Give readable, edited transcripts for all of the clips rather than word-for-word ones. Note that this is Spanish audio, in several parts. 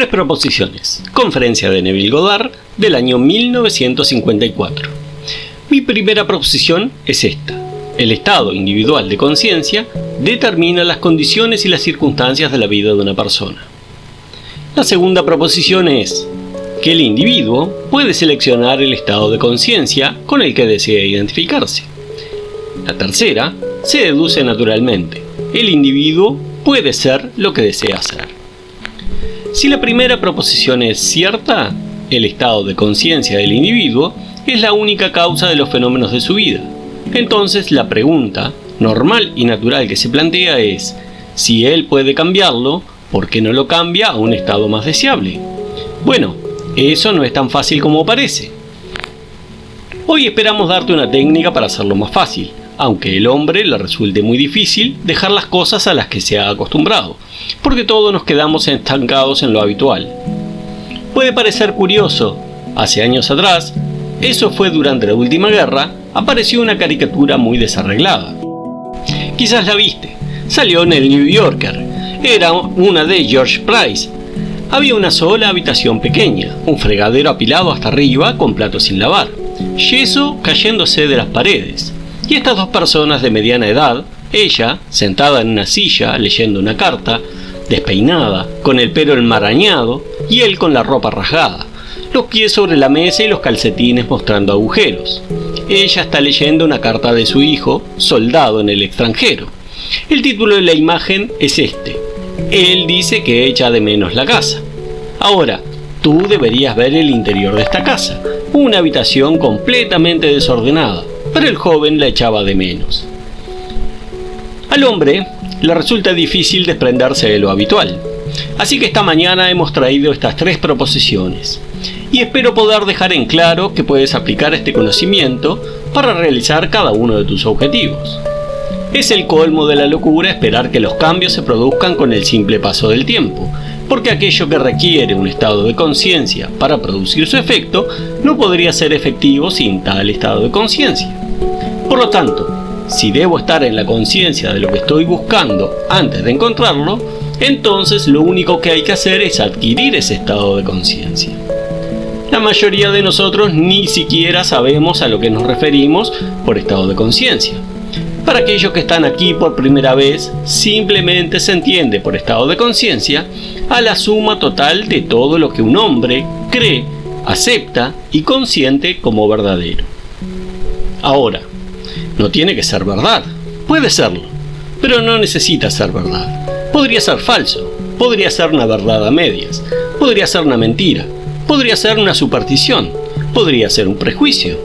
Tres proposiciones. Conferencia de Neville Goddard del año 1954. Mi primera proposición es esta. El estado individual de conciencia determina las condiciones y las circunstancias de la vida de una persona. La segunda proposición es que el individuo puede seleccionar el estado de conciencia con el que desea identificarse. La tercera se deduce naturalmente. El individuo puede ser lo que desea ser. Si la primera proposición es cierta, el estado de conciencia del individuo es la única causa de los fenómenos de su vida. Entonces la pregunta normal y natural que se plantea es, si él puede cambiarlo, ¿por qué no lo cambia a un estado más deseable? Bueno, eso no es tan fácil como parece. Hoy esperamos darte una técnica para hacerlo más fácil, aunque al hombre le resulte muy difícil dejar las cosas a las que se ha acostumbrado, porque todos nos quedamos estancados en lo habitual. Puede parecer curioso, hace años atrás, eso fue durante la última guerra, apareció una caricatura muy desarreglada. Quizás la viste, salió en el New Yorker, era una de George Price. Había una sola habitación pequeña, un fregadero apilado hasta arriba con platos sin lavar, yeso cayéndose de las paredes, y estas dos personas de mediana edad, ella sentada en una silla leyendo una carta, despeinada, con el pelo enmarañado, y él con la ropa rasgada, los pies sobre la mesa y los calcetines mostrando agujeros. Ella está leyendo una carta de su hijo, soldado en el extranjero. El título de la imagen es este. Él dice que echa de menos la casa. Ahora, tú deberías ver el interior de esta casa, una habitación completamente desordenada, pero el joven la echaba de menos. Al hombre le resulta difícil desprenderse de lo habitual, así que esta mañana hemos traído estas tres proposiciones, y espero poder dejar en claro que puedes aplicar este conocimiento para realizar cada uno de tus objetivos. Es el colmo de la locura esperar que los cambios se produzcan con el simple paso del tiempo, porque aquello que requiere un estado de conciencia para producir su efecto no podría ser efectivo sin tal estado de conciencia. Por lo tanto, si debo estar en la conciencia de lo que estoy buscando antes de encontrarlo, entonces lo único que hay que hacer es adquirir ese estado de conciencia. La mayoría de nosotros ni siquiera sabemos a lo que nos referimos por estado de conciencia. Para aquellos que están aquí por primera vez, simplemente se entiende por estado de conciencia a la suma total de todo lo que un hombre cree, acepta y consiente como verdadero. Ahora, no tiene que ser verdad, puede serlo, pero no necesita ser verdad. Podría ser falso, podría ser una verdad a medias, podría ser una mentira, podría ser una superstición, podría ser un prejuicio,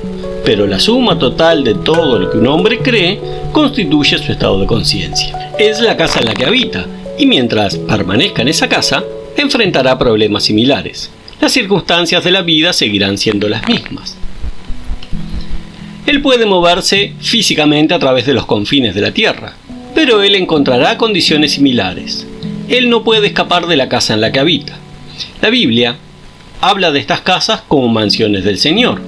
pero la suma total de todo lo que un hombre cree constituye su estado de conciencia. Es la casa en la que habita, y mientras permanezca en esa casa, enfrentará problemas similares. Las circunstancias de la vida seguirán siendo las mismas. Él puede moverse físicamente a través de los confines de la tierra, pero él encontrará condiciones similares. Él no puede escapar de la casa en la que habita. La Biblia habla de estas casas como mansiones del Señor,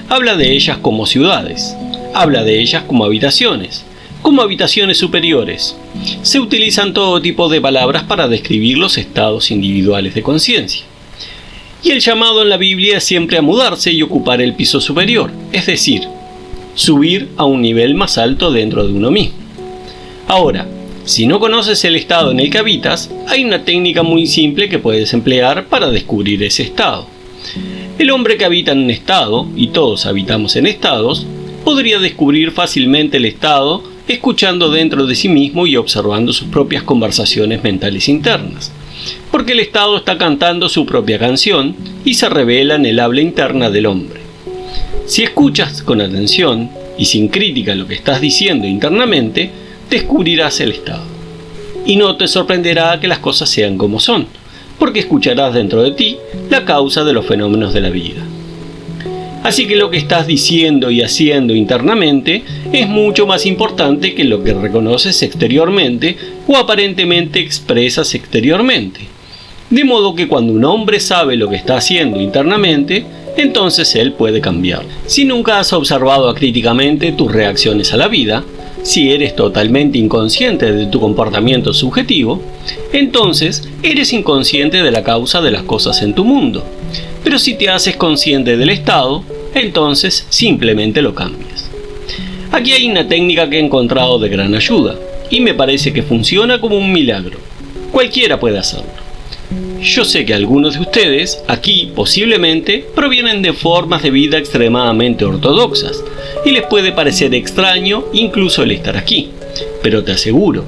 habla de ellas como ciudades, habla de ellas como habitaciones superiores. Se utilizan todo tipo de palabras para describir los estados individuales de conciencia. Y el llamado en la Biblia es siempre a mudarse y ocupar el piso superior, es decir, subir a un nivel más alto dentro de uno mismo. Ahora, si no conoces el estado en el que habitas, hay una técnica muy simple que puedes emplear para descubrir ese estado. El hombre que habita en un estado, y todos habitamos en estados, podría descubrir fácilmente el estado escuchando dentro de sí mismo y observando sus propias conversaciones mentales internas, porque el estado está cantando su propia canción y se revela en el habla interna del hombre. Si escuchas con atención y sin crítica lo que estás diciendo internamente, descubrirás el estado. Y no te sorprenderá que las cosas sean como son, porque escucharás dentro de ti la causa de los fenómenos de la vida. Así que lo que estás diciendo y haciendo internamente es mucho más importante que lo que reconoces exteriormente o aparentemente expresas exteriormente. De modo que cuando un hombre sabe lo que está haciendo internamente, entonces él puede cambiar. Si nunca has observado acríticamente tus reacciones a la vida, Si eres totalmente inconsciente de tu comportamiento subjetivo, entonces eres inconsciente de la causa de las cosas en tu mundo. Pero si te haces consciente del estado, entonces simplemente lo cambias. Aquí hay una técnica que he encontrado de gran ayuda, y me parece que funciona como un milagro. Cualquiera puede hacerlo. Yo sé que algunos de ustedes aquí posiblemente provienen de formas de vida extremadamente ortodoxas y les puede parecer extraño incluso el estar aquí, pero te aseguro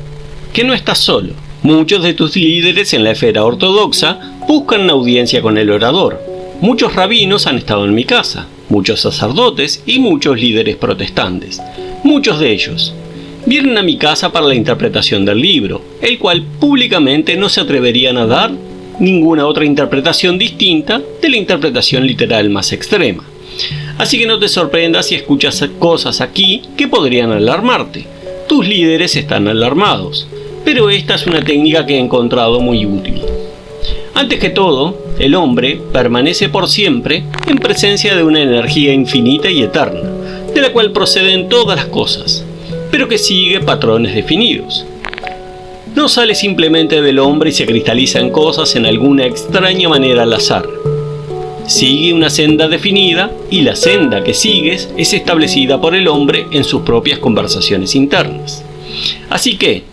que no estás solo. Muchos de tus líderes en la esfera ortodoxa buscan una audiencia con el orador. Muchos rabinos han estado en mi casa, muchos sacerdotes y muchos líderes protestantes. Muchos de ellos vienen a mi casa para la interpretación del libro, el cual públicamente no se atreverían a dar ninguna otra interpretación distinta de la interpretación literal más extrema. Así que no te sorprendas si escuchas cosas aquí que podrían alarmarte. Tus líderes están alarmados, pero esta es una técnica que he encontrado muy útil. Antes que todo, el hombre permanece por siempre en presencia de una energía infinita y eterna, de la cual proceden todas las cosas, pero que sigue patrones definidos. No sale simplemente del hombre y se cristaliza en cosas en alguna extraña manera al azar. Sigue una senda definida y la senda que sigues es establecida por el hombre en sus propias conversaciones internas. Así que,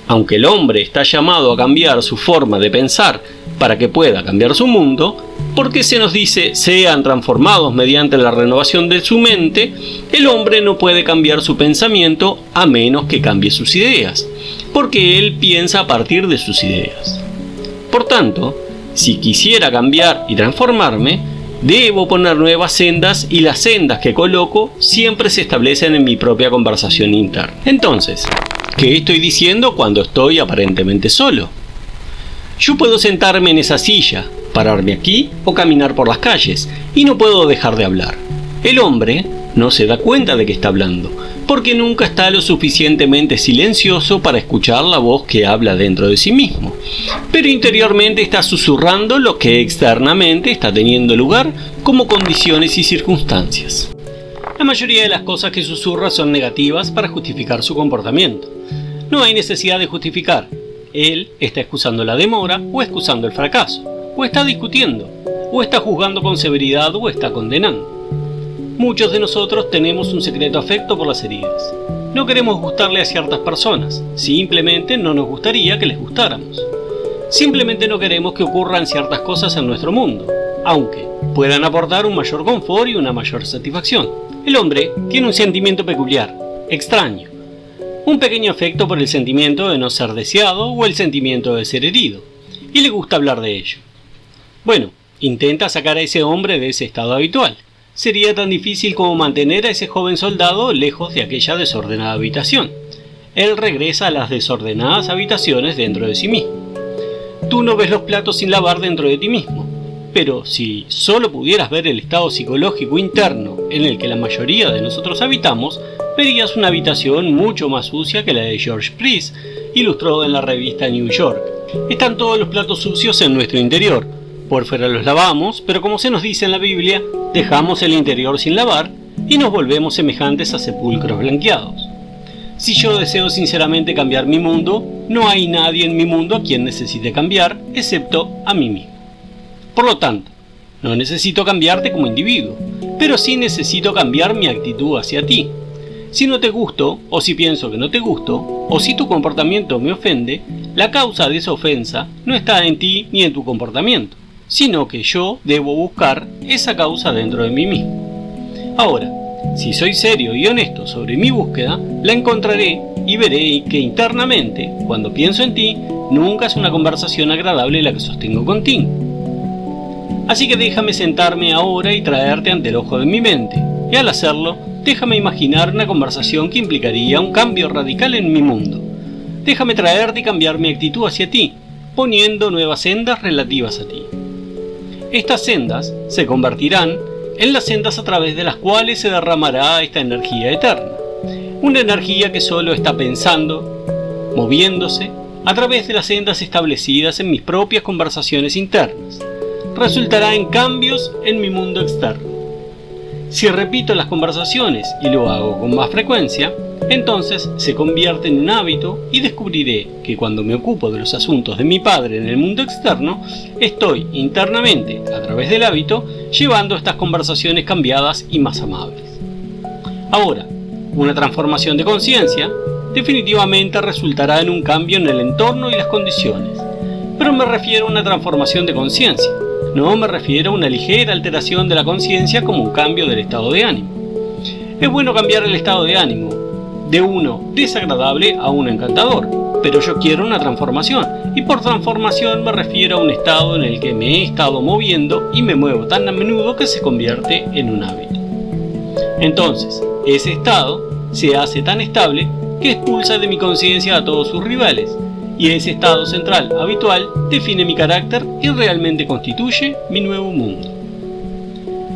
aunque el hombre está llamado a cambiar su forma de pensar para que pueda cambiar su mundo, porque se nos dice sean transformados mediante la renovación de su mente, el hombre no puede cambiar su pensamiento a menos que cambie sus ideas, porque él piensa a partir de sus ideas. Por tanto, si quisiera cambiar y transformarme, debo poner nuevas sendas y las sendas que coloco siempre se establecen en mi propia conversación interna. Entonces, ¿qué estoy diciendo cuando estoy aparentemente solo? Yo puedo sentarme en esa silla, pararme aquí o caminar por las calles y no puedo dejar de hablar. El hombre no se da cuenta de que está hablando, porque nunca está lo suficientemente silencioso para escuchar la voz que habla dentro de sí mismo, pero interiormente está susurrando lo que externamente está teniendo lugar como condiciones y circunstancias. La mayoría de las cosas que susurra son negativas para justificar su comportamiento. No hay necesidad de justificar. Él está excusando la demora o excusando el fracaso, o está discutiendo, o está juzgando con severidad o está condenando. Muchos de nosotros tenemos un secreto afecto por las heridas. No queremos gustarle a ciertas personas, simplemente no nos gustaría que les gustáramos. Simplemente no queremos que ocurran ciertas cosas en nuestro mundo, aunque puedan aportar un mayor confort y una mayor satisfacción. El hombre tiene un sentimiento peculiar, extraño, un pequeño afecto por el sentimiento de no ser deseado o el sentimiento de ser herido, y le gusta hablar de ello. Bueno, intenta sacar a ese hombre de ese estado habitual. Sería tan difícil como mantener a ese joven soldado lejos de aquella desordenada habitación. Él regresa a las desordenadas habitaciones dentro de sí mismo. Tú no ves los platos sin lavar dentro de ti mismo, pero si solo pudieras ver el estado psicológico interno en el que la mayoría de nosotros habitamos, verías una habitación mucho más sucia que la de George Price, ilustrado en la revista New York. Están todos los platos sucios en nuestro interior. Por fuera los lavamos, pero como se nos dice en la Biblia, dejamos el interior sin lavar y nos volvemos semejantes a sepulcros blanqueados. Si yo deseo sinceramente cambiar mi mundo, no hay nadie en mi mundo a quien necesite cambiar, excepto a mí mismo. Por lo tanto, no necesito cambiarte como individuo, pero sí necesito cambiar mi actitud hacia ti. Si no te gusto, o si pienso que no te gusto, o si tu comportamiento me ofende, la causa de esa ofensa no está en ti ni en tu comportamiento, sino que yo debo buscar esa causa dentro de mí mismo. Ahora, si soy serio y honesto sobre mi búsqueda, la encontraré y veré que internamente, cuando pienso en ti, nunca es una conversación agradable la que sostengo contigo. Así que déjame sentarme ahora y traerte ante el ojo de mi mente, y al hacerlo, déjame imaginar una conversación que implicaría un cambio radical en mi mundo. Déjame traerte y cambiar mi actitud hacia ti, poniendo nuevas sendas relativas a ti. Estas sendas se convertirán en las sendas a través de las cuales se derramará esta energía eterna. Una energía que solo está pensando, moviéndose, a través de las sendas establecidas en mis propias conversaciones internas. Resultará en cambios en mi mundo externo. Si repito las conversaciones y lo hago con más frecuencia, entonces se convierte en un hábito y descubriré que cuando me ocupo de los asuntos de mi padre en el mundo externo, estoy internamente, a través del hábito, llevando estas conversaciones cambiadas y más amables. Ahora, una transformación de conciencia definitivamente resultará en un cambio en el entorno y las condiciones, pero me refiero a una transformación de conciencia. No me refiero a una ligera alteración de la conciencia como un cambio del estado de ánimo. Es bueno cambiar el estado de ánimo de uno desagradable a uno encantador, pero yo quiero una transformación, y por transformación me refiero a un estado en el que me he estado moviendo y me muevo tan a menudo que se convierte en un hábito. Entonces, ese estado se hace tan estable que expulsa de mi conciencia a todos sus rivales, y ese estado central habitual define mi carácter y realmente constituye mi nuevo mundo.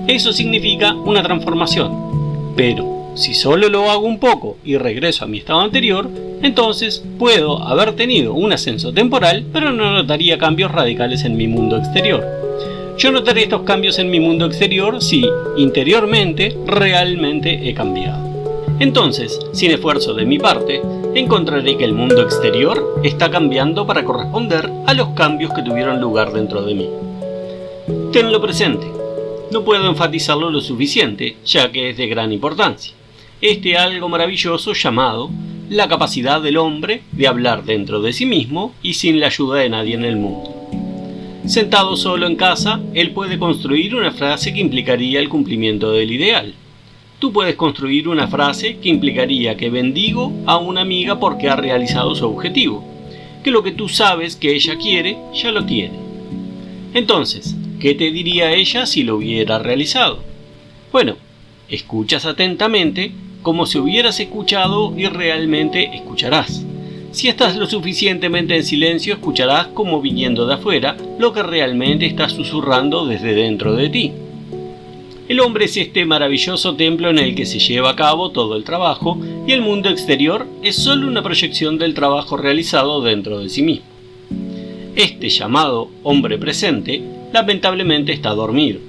Eso significa una transformación, pero si solo lo hago un poco y regreso a mi estado anterior, entonces puedo haber tenido un ascenso temporal, pero no notaría cambios radicales en mi mundo exterior. Yo notaré estos cambios en mi mundo exterior si, interiormente, realmente he cambiado. Entonces, sin esfuerzo de mi parte, encontraré que el mundo exterior está cambiando para corresponder a los cambios que tuvieron lugar dentro de mí. Tenlo presente. No puedo enfatizarlo lo suficiente, ya que es de gran importancia. Este algo maravilloso llamado la capacidad del hombre de hablar dentro de sí mismo y sin la ayuda de nadie en el mundo. Sentado solo en casa, él puede construir una frase que implicaría el cumplimiento del ideal. Tú puedes construir una frase que implicaría que bendigo a una amiga porque ha realizado su objetivo, que lo que tú sabes que ella quiere, ya lo tiene. Entonces, ¿qué te diría ella si lo hubiera realizado? Bueno, escuchas atentamente como si hubieras escuchado y realmente escucharás. Si estás lo suficientemente en silencio, escucharás como viniendo de afuera lo que realmente estás susurrando desde dentro de ti. El hombre es este maravilloso templo en el que se lleva a cabo todo el trabajo y el mundo exterior es solo una proyección del trabajo realizado dentro de sí mismo. Este llamado hombre presente lamentablemente está dormido.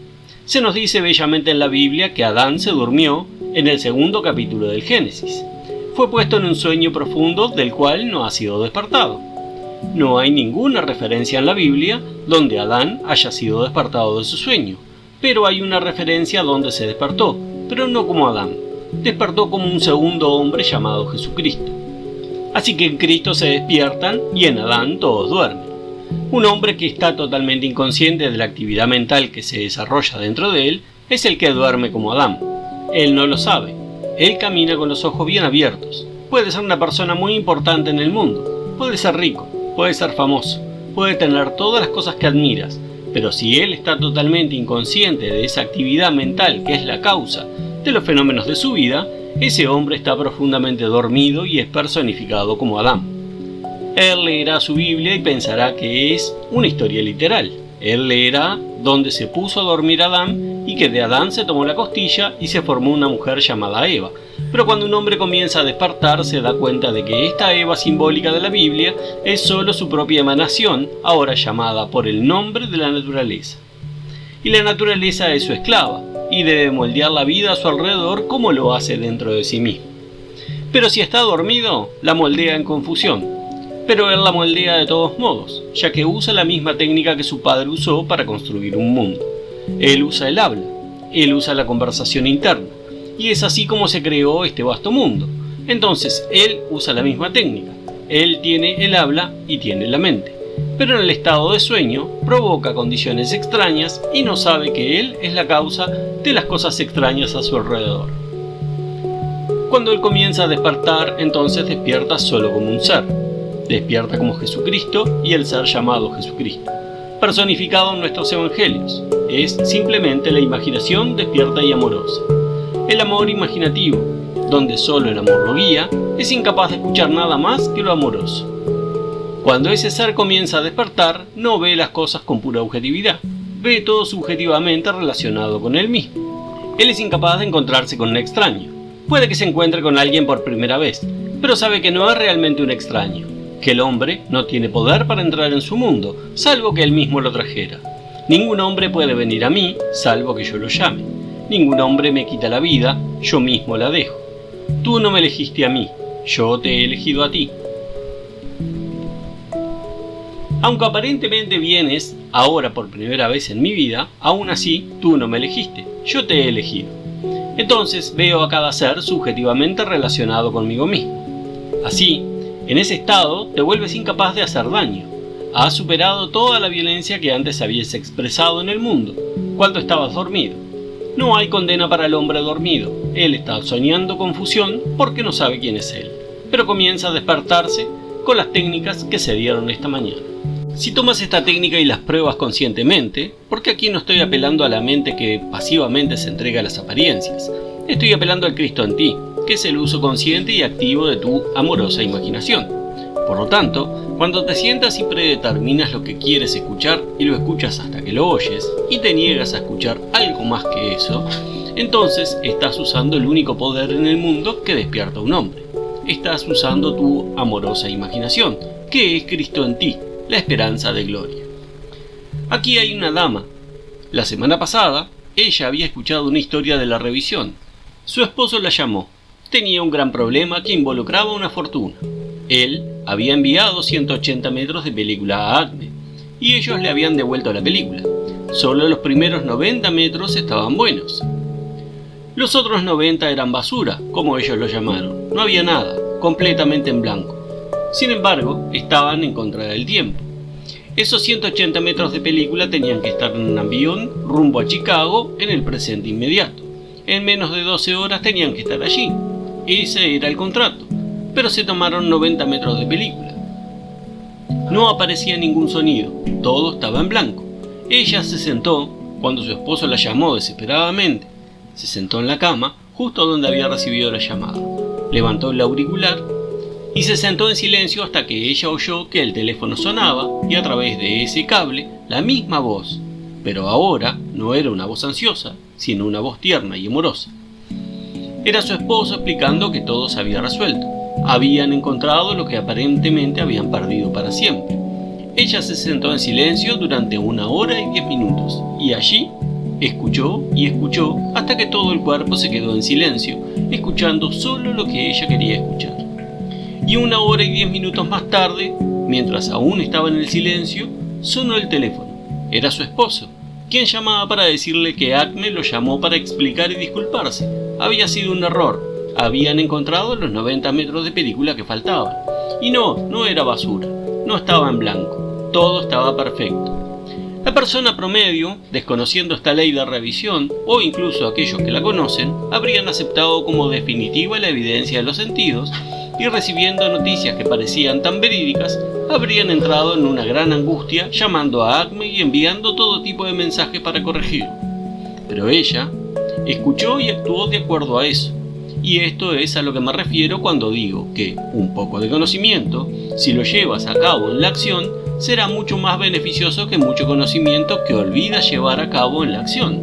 Se nos dice bellamente en la Biblia que Adán se durmió en el segundo capítulo del Génesis. Fue puesto en un sueño profundo del cual no ha sido despertado. No hay ninguna referencia en la Biblia donde Adán haya sido despertado de su sueño, pero hay una referencia donde se despertó, pero no como Adán. Despertó como un segundo hombre llamado Jesucristo. Así que en Cristo se despiertan y en Adán todos duermen. Un hombre que está totalmente inconsciente de la actividad mental que se desarrolla dentro de él es el que duerme como Adán. Él no lo sabe. Él camina con los ojos bien abiertos. Puede ser una persona muy importante en el mundo. Puede ser rico. Puede ser famoso. Puede tener todas las cosas que admiras. Pero si él está totalmente inconsciente de esa actividad mental que es la causa de los fenómenos de su vida, ese hombre está profundamente dormido y es personificado como Adán. Él leerá su Biblia y pensará que es una historia literal. Él leerá dónde se puso a dormir Adán y que de Adán se tomó la costilla y se formó una mujer llamada Eva. Pero cuando un hombre comienza a despertar se da cuenta de que esta Eva simbólica de la Biblia es solo su propia emanación, ahora llamada por el nombre de la naturaleza. Y la naturaleza es su esclava y debe moldear la vida a su alrededor como lo hace dentro de sí mismo. Pero si está dormido, la moldea en confusión. Pero él la moldea de todos modos, ya que usa la misma técnica que su padre usó para construir un mundo. Él usa el habla, él usa la conversación interna, y es así como se creó este vasto mundo. Entonces, él usa la misma técnica, él tiene el habla y tiene la mente, pero en el estado de sueño provoca condiciones extrañas y no sabe que él es la causa de las cosas extrañas a su alrededor. Cuando él comienza a despertar, entonces despierta solo como un ser. Despierta como Jesucristo y el ser llamado Jesucristo, personificado en nuestros evangelios. Es simplemente la imaginación despierta y amorosa. El amor imaginativo, donde solo el amor lo guía, es incapaz de escuchar nada más que lo amoroso. Cuando ese ser comienza a despertar, no ve las cosas con pura objetividad, ve todo subjetivamente relacionado con él mismo. Él es incapaz de encontrarse con un extraño. Puede que se encuentre con alguien por primera vez, pero sabe que no es realmente un extraño, que el hombre no tiene poder para entrar en su mundo, salvo que él mismo lo trajera. Ningún hombre puede venir a mí, salvo que yo lo llame. Ningún hombre me quita la vida, yo mismo la dejo. Tú no me elegiste a mí, yo te he elegido a ti. Aunque aparentemente vienes ahora por primera vez en mi vida, aún así tú no me elegiste, yo te he elegido. Entonces veo a cada ser subjetivamente relacionado conmigo mismo. Así, en ese estado te vuelves incapaz de hacer daño. Has superado toda la violencia que antes habías expresado en el mundo, cuando estabas dormido. No hay condena para el hombre dormido. Él está soñando confusión porque no sabe quién es él, pero comienza a despertarse con las técnicas que se dieron esta mañana. Si tomas esta técnica y las pruebas conscientemente, porque aquí no estoy apelando a la mente que pasivamente se entrega a las apariencias, estoy apelando al Cristo en ti, que es el uso consciente y activo de tu amorosa imaginación. Por lo tanto, cuando te sientas y predeterminas lo que quieres escuchar y lo escuchas hasta que lo oyes y te niegas a escuchar algo más que eso, entonces estás usando el único poder en el mundo que despierta a un hombre. Estás usando tu amorosa imaginación, que es Cristo en ti, la esperanza de gloria. Aquí hay una dama. La semana pasada, ella había escuchado una historia de la revisión. Su esposo la llamó. Tenía un gran problema que involucraba una fortuna. Él había enviado 180 metros de película a Acme, y ellos le habían devuelto la película. Solo los primeros 90 metros estaban buenos. Los otros 90 eran basura, como ellos lo llamaron. No había nada, completamente en blanco. Sin embargo, estaban en contra del tiempo. Esos 180 metros de película tenían que estar en un avión rumbo a Chicago en el presente inmediato. En menos de 12 horas tenían que estar allí. Ese era el contrato, pero se tomaron 90 metros de película. No aparecía ningún sonido, todo estaba en blanco. Ella se sentó cuando su esposo la llamó desesperadamente. Se sentó en la cama, justo donde había recibido la llamada. Levantó el auricular y se sentó en silencio hasta que ella oyó que el teléfono sonaba y a través de ese cable la misma voz, pero ahora no era una voz ansiosa, sino una voz tierna y amorosa. Era su esposo explicando que todo se había resuelto. Habían encontrado lo que aparentemente habían perdido para siempre. Ella se sentó en silencio durante 1 hora y 10 minutos y allí escuchó y escuchó hasta que todo el cuerpo se quedó en silencio, escuchando solo lo que ella quería escuchar. Y 1 hora y 10 minutos más tarde, mientras aún estaba en el silencio, sonó el teléfono. Era su esposo, quien llamaba para decirle que Acme lo llamó para explicar y disculparse. Había sido un error. Habían encontrado los 90 metros de película que faltaban. Y no era basura. No estaba en blanco. Todo estaba perfecto. La persona promedio, desconociendo esta ley de revisión, o incluso aquellos que la conocen, habrían aceptado como definitiva la evidencia de los sentidos y recibiendo noticias que parecían tan verídicas, habrían entrado en una gran angustia llamando a Acme y enviando todo tipo de mensajes para corregirlo. Pero ella escuchó y actuó de acuerdo a eso. Y esto es a lo que me refiero cuando digo que un poco de conocimiento, si lo llevas a cabo en la acción, será mucho más beneficioso que mucho conocimiento que olvidas llevar a cabo en la acción.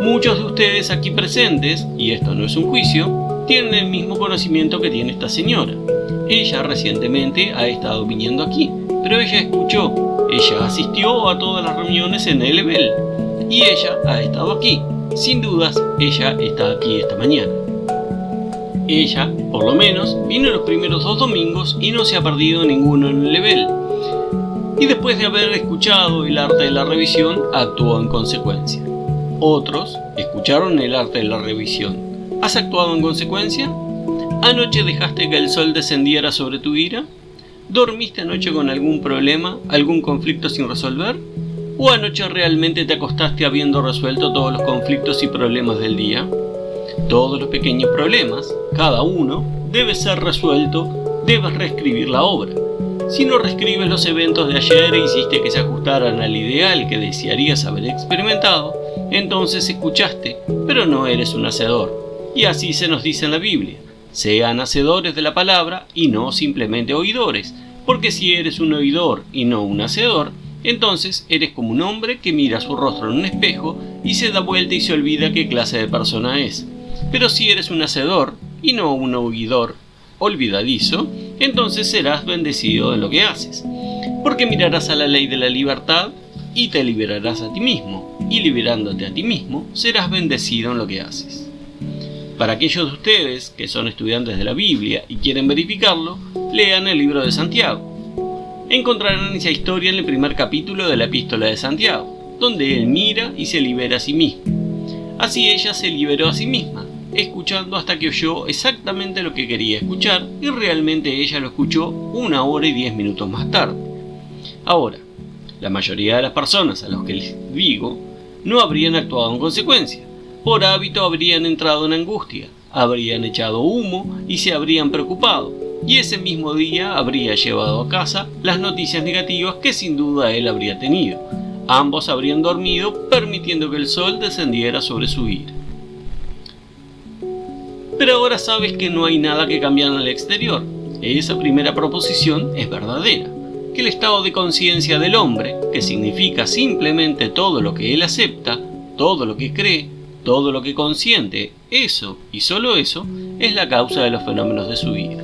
Muchos de ustedes aquí presentes, y esto no es un juicio, tienen el mismo conocimiento que tiene esta señora. Ella recientemente ha estado viniendo aquí, pero ella escuchó, ella asistió a todas las reuniones en el Level, y ella ha estado aquí. Sin dudas, ella está aquí esta mañana. Ella, por lo menos, vino los primeros 2 domingos y no se ha perdido ninguno en el Level. Y después de haber escuchado el arte de la revisión, actuó en consecuencia. Otros escucharon el arte de la revisión. ¿Has actuado en consecuencia? ¿Anoche dejaste que el sol descendiera sobre tu ira? ¿Dormiste anoche con algún problema, algún conflicto sin resolver? ¿O anoche realmente te acostaste habiendo resuelto todos los conflictos y problemas del día? Todos los pequeños problemas, cada uno, debe ser resuelto, debes reescribir la obra. Si no reescribes los eventos de ayer e hiciste que se ajustaran al ideal que desearías haber experimentado, entonces escuchaste, pero no eres un hacedor. Y así se nos dice en la Biblia: sean hacedores de la palabra y no simplemente oidores, porque si eres un oidor y no un hacedor, entonces eres como un hombre que mira su rostro en un espejo y se da vuelta y se olvida qué clase de persona es. Pero si eres un hacedor y no un oidor olvidadizo, entonces serás bendecido en lo que haces, porque mirarás a la ley de la libertad y te liberarás a ti mismo, y liberándote a ti mismo, serás bendecido en lo que haces. Para aquellos de ustedes que son estudiantes de la Biblia y quieren verificarlo, lean el libro de Santiago. Encontrarán esa historia en el primer capítulo de la Epístola de Santiago, donde él mira y se libera a sí mismo. Así ella se liberó a sí misma, escuchando hasta que oyó exactamente lo que quería escuchar, y realmente ella lo escuchó 1 hora y 10 minutos más tarde. Ahora, la mayoría de las personas a las que les digo no habrían actuado en consecuencia. Por hábito habrían entrado en angustia, habrían echado humo y se habrían preocupado, y ese mismo día habría llevado a casa las noticias negativas que sin duda él habría tenido. Ambos habrían dormido, permitiendo que el sol descendiera sobre su ira. Pero ahora sabes que no hay nada que cambiar en el exterior. Esa primera proposición es verdadera, que el estado de conciencia del hombre, que significa simplemente todo lo que él acepta, todo lo que cree, todo lo que consiente, eso y solo eso, es la causa de los fenómenos de su vida.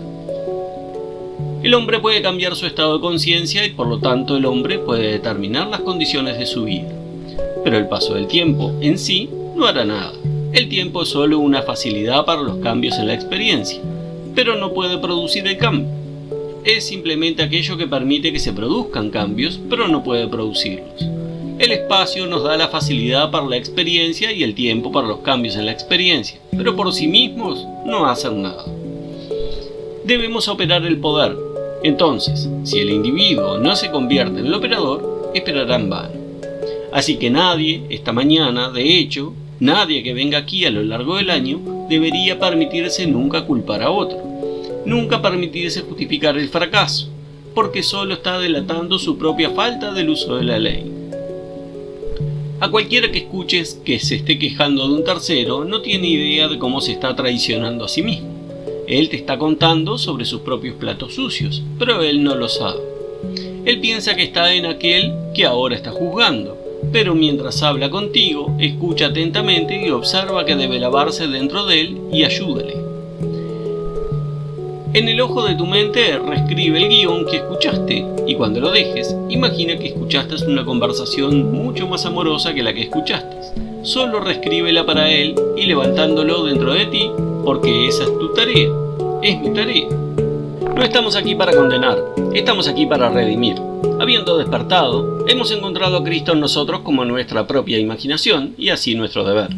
El hombre puede cambiar su estado de conciencia y por lo tanto el hombre puede determinar las condiciones de su vida. Pero el paso del tiempo en sí no hará nada. El tiempo es solo una facilidad para los cambios en la experiencia, pero no puede producir el cambio. Es simplemente aquello que permite que se produzcan cambios, pero no puede producirlos. El espacio nos da la facilidad para la experiencia y el tiempo para los cambios en la experiencia, pero por sí mismos no hacen nada. Debemos operar el poder. Entonces, si el individuo no se convierte en el operador, esperará en vano. Así que nadie, esta mañana, de hecho, nadie que venga aquí a lo largo del año, debería permitirse nunca culpar a otro. Nunca permitirse justificar el fracaso, porque solo está delatando su propia falta del uso de la ley. A cualquiera que escuches que se esté quejando de un tercero, no tiene idea de cómo se está traicionando a sí mismo. Él te está contando sobre sus propios platos sucios, pero él no lo sabe. Él piensa que está en aquel que ahora está juzgando, pero mientras habla contigo, escucha atentamente y observa que debe lavarse dentro de él y ayúdale. En el ojo de tu mente reescribe el guión que escuchaste, y cuando lo dejes, imagina que escuchaste una conversación mucho más amorosa que la que escuchaste. Solo reescríbela para él y levantándolo dentro de ti, porque esa es tu tarea, es mi tarea. No estamos aquí para condenar, estamos aquí para redimir. Habiendo despertado, hemos encontrado a Cristo en nosotros como nuestra propia imaginación y así nuestro deber.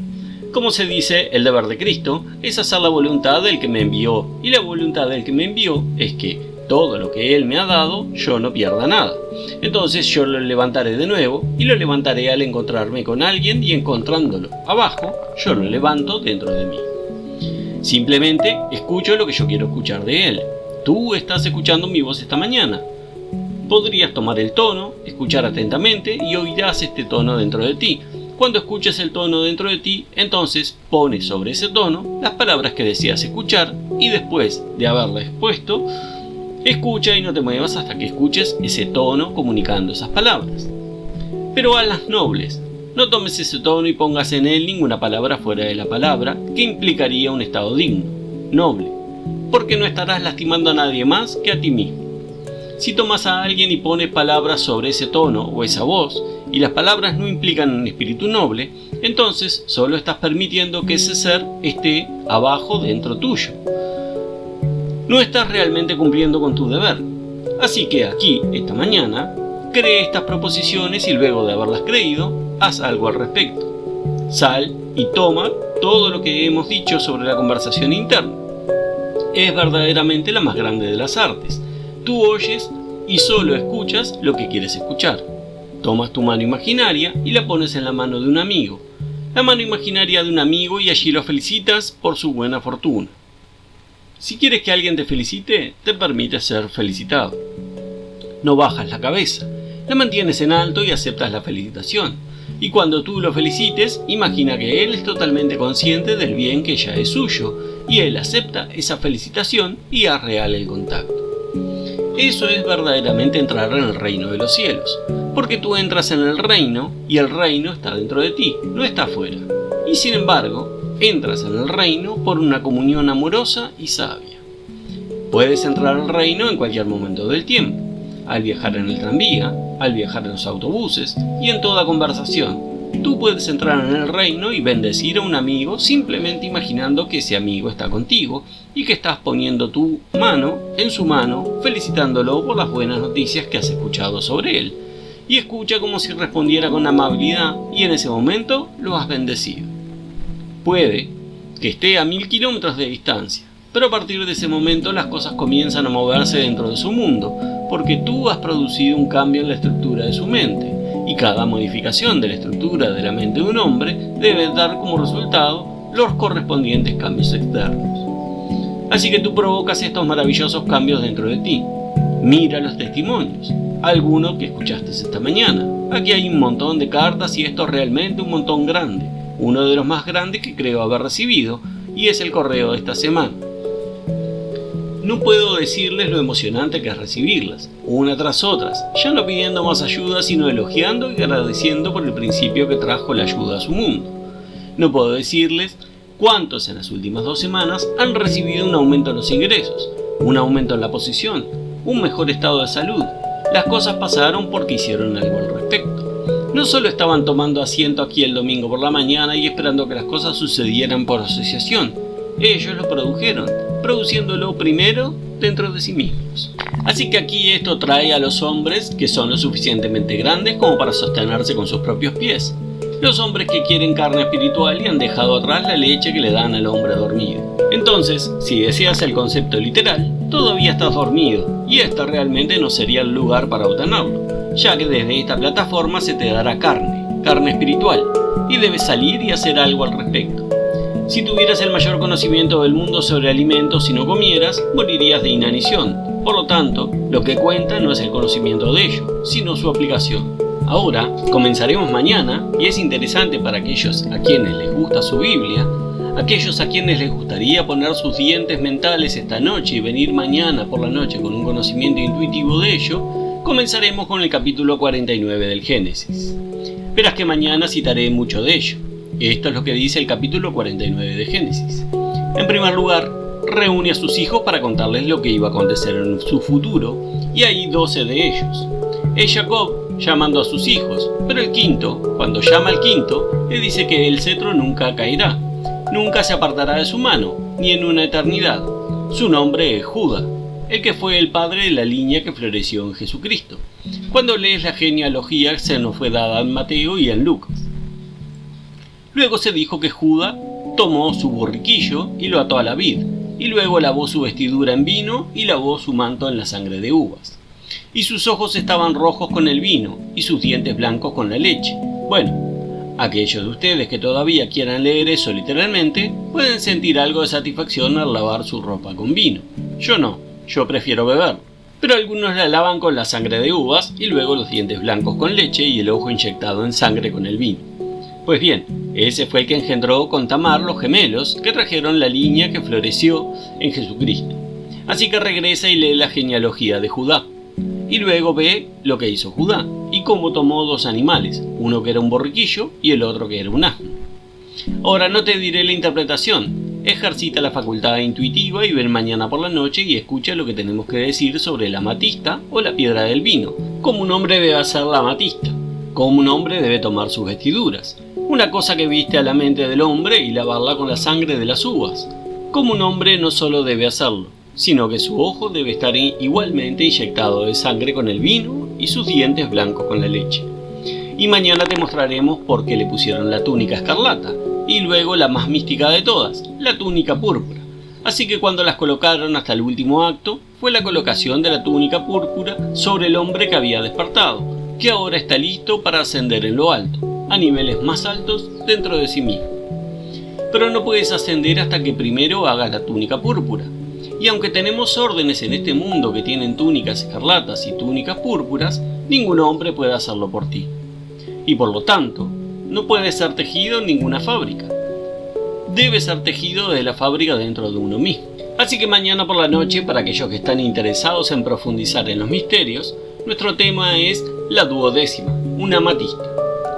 Como se dice, el deber de Cristo es hacer la voluntad del que me envió, y la voluntad del que me envió es que todo lo que Él me ha dado, yo no pierda nada. Entonces yo lo levantaré de nuevo, y lo levantaré al encontrarme con alguien, y encontrándolo abajo, yo lo levanto dentro de mí. Simplemente escucho lo que yo quiero escuchar de Él. Tú estás escuchando mi voz esta mañana. Podrías tomar el tono, escuchar atentamente, y oirás este tono dentro de ti. Cuando escuches el tono dentro de ti, entonces pones sobre ese tono las palabras que deseas escuchar y después de haberla expuesto, escucha y no te muevas hasta que escuches ese tono comunicando esas palabras. Pero a las nobles, no tomes ese tono y pongas en él ninguna palabra fuera de la palabra que implicaría un estado digno, noble, porque no estarás lastimando a nadie más que a ti mismo. Si tomas a alguien y pones palabras sobre ese tono o esa voz, y las palabras no implican un espíritu noble, entonces solo estás permitiendo que ese ser esté abajo dentro tuyo. No estás realmente cumpliendo con tu deber. Así que aquí, esta mañana, cree estas proposiciones y luego de haberlas creído, haz algo al respecto. Sal y toma todo lo que hemos dicho sobre la conversación interna. Es verdaderamente la más grande de las artes. Tú oyes y solo escuchas lo que quieres escuchar. Tomas tu mano imaginaria y la pones en la mano de un amigo. La mano imaginaria de un amigo y allí lo felicitas por su buena fortuna. Si quieres que alguien te felicite, te permites ser felicitado. No bajas la cabeza, la mantienes en alto y aceptas la felicitación. Y cuando tú lo felicites, imagina que él es totalmente consciente del bien que ya es suyo, y él acepta esa felicitación y haz real el contacto. Eso es verdaderamente entrar en el reino de los cielos, porque tú entras en el reino y el reino está dentro de ti, no está afuera. Y sin embargo, entras en el reino por una comunión amorosa y sabia. Puedes entrar al reino en cualquier momento del tiempo, al viajar en el tranvía, al viajar en los autobuses y en toda conversación, Tú puedes entrar en el reino y bendecir a un amigo simplemente imaginando que ese amigo está contigo y que estás poniendo tu mano en su mano, felicitándolo por las buenas noticias que has escuchado sobre él. Y escucha como si respondiera con amabilidad y en ese momento lo has bendecido. Puede que esté a 1000 kilómetros de distancia, pero a partir de ese momento las cosas comienzan a moverse dentro de su mundo, porque tú has producido un cambio en la estructura de su mente, y cada modificación de la estructura de la mente de un hombre debe dar como resultado los correspondientes cambios externos. Así que tú provocas estos maravillosos cambios dentro de ti. Mira los testimonios, alguno que escuchaste esta mañana. Aquí hay un montón de cartas y esto es realmente un montón grande, uno de los más grandes que creo haber recibido, y es el correo de esta semana. No puedo decirles lo emocionante que es recibirlas, una tras otras, ya no pidiendo más ayuda sino elogiando y agradeciendo por el principio que trajo la ayuda a su mundo. No puedo decirles cuántos en las últimas 2 semanas han recibido un aumento en los ingresos, un aumento en la posición, un mejor estado de salud. Las cosas pasaron porque hicieron algo al respecto. No solo estaban tomando asiento aquí el domingo por la mañana y esperando que las cosas sucedieran por asociación, ellos lo produjeron, produciéndolo primero dentro de sí mismos. Así que aquí esto trae a los hombres que son lo suficientemente grandes como para sostenerse con sus propios pies. Los hombres que quieren carne espiritual y han dejado atrás la leche que le dan al hombre dormido. Entonces, si deseas el concepto literal, todavía estás dormido, y este realmente no sería el lugar para obtenerlo, ya que desde esta plataforma se te dará carne espiritual, y debes salir y hacer algo al respecto. Si tuvieras el mayor conocimiento del mundo sobre alimentos y no comieras, morirías de inanición. Por lo tanto, lo que cuenta no es el conocimiento de ello, sino su aplicación. Ahora, comenzaremos mañana, y es interesante para aquellos a quienes les gusta su Biblia, aquellos a quienes les gustaría poner sus dientes mentales esta noche y venir mañana por la noche con un conocimiento intuitivo de ello, comenzaremos con el capítulo 49 del Génesis. Verás que mañana citaré mucho de ello. Esto es lo que dice el capítulo 49 de Génesis. En primer lugar, reúne a sus hijos para contarles lo que iba a acontecer en su futuro, y hay 12 de ellos. Es Jacob llamando a sus hijos, pero el quinto, cuando llama al quinto, le dice que el cetro nunca caerá, nunca se apartará de su mano, ni en una eternidad. Su nombre es Judá, el que fue el padre de la línea que floreció en Jesucristo. Cuando lees la genealogía se nos fue dada en Mateo y en Lucas. Luego se dijo que Judá tomó su borriquillo y lo ató a la vid, y luego lavó su vestidura en vino y lavó su manto en la sangre de uvas. Y sus ojos estaban rojos con el vino, y sus dientes blancos con la leche. Bueno, aquellos de ustedes que todavía quieran leer eso literalmente, pueden sentir algo de satisfacción al lavar su ropa con vino. Yo no, yo prefiero beber. Pero algunos la lavan con la sangre de uvas, y luego los dientes blancos con leche y el ojo inyectado en sangre con el vino. Pues bien, ese fue el que engendró con Tamar los gemelos que trajeron la línea que floreció en Jesucristo. Así que regresa y lee la genealogía de Judá. Y luego ve lo que hizo Judá, y cómo tomó 2 animales, uno que era un borriquillo y el otro que era un asno. Ahora no te diré la interpretación, ejercita la facultad intuitiva y ven mañana por la noche y escucha lo que tenemos que decir sobre la amatista o la piedra del vino, cómo un hombre debe hacer la amatista, cómo un hombre debe tomar sus vestiduras, una cosa que viste a la mente del hombre y lavarla con la sangre de las uvas, cómo un hombre no solo debe hacerlo, sino que su ojo debe estar igualmente inyectado de sangre con el vino y sus dientes blancos con la leche. Y mañana te mostraremos por qué le pusieron la túnica escarlata, y luego la más mística de todas, la túnica púrpura. Así que cuando las colocaron hasta el último acto, fue la colocación de la túnica púrpura sobre el hombre que había despertado, que ahora está listo para ascender en lo alto, a niveles más altos dentro de sí mismo. Pero no puedes ascender hasta que primero hagas la túnica púrpura. Y aunque tenemos órdenes en este mundo que tienen túnicas escarlatas y túnicas púrpuras, ningún hombre puede hacerlo por ti. Y por lo tanto, no puede ser tejido en ninguna fábrica. Debe ser tejido desde la fábrica dentro de uno mismo. Así que mañana por la noche, para aquellos que están interesados en profundizar en los misterios, nuestro tema es la duodécima, una amatista.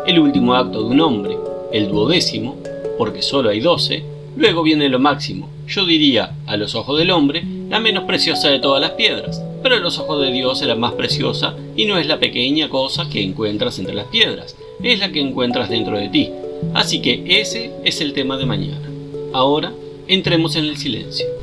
El último acto de un hombre, el duodécimo, porque solo hay 12, luego viene lo máximo, yo diría, a los ojos del hombre, la menos preciosa de todas las piedras, pero a los ojos de Dios es la más preciosa y no es la pequeña cosa que encuentras entre las piedras, es la que encuentras dentro de ti. Así que ese es el tema de mañana. Ahora, entremos en el silencio.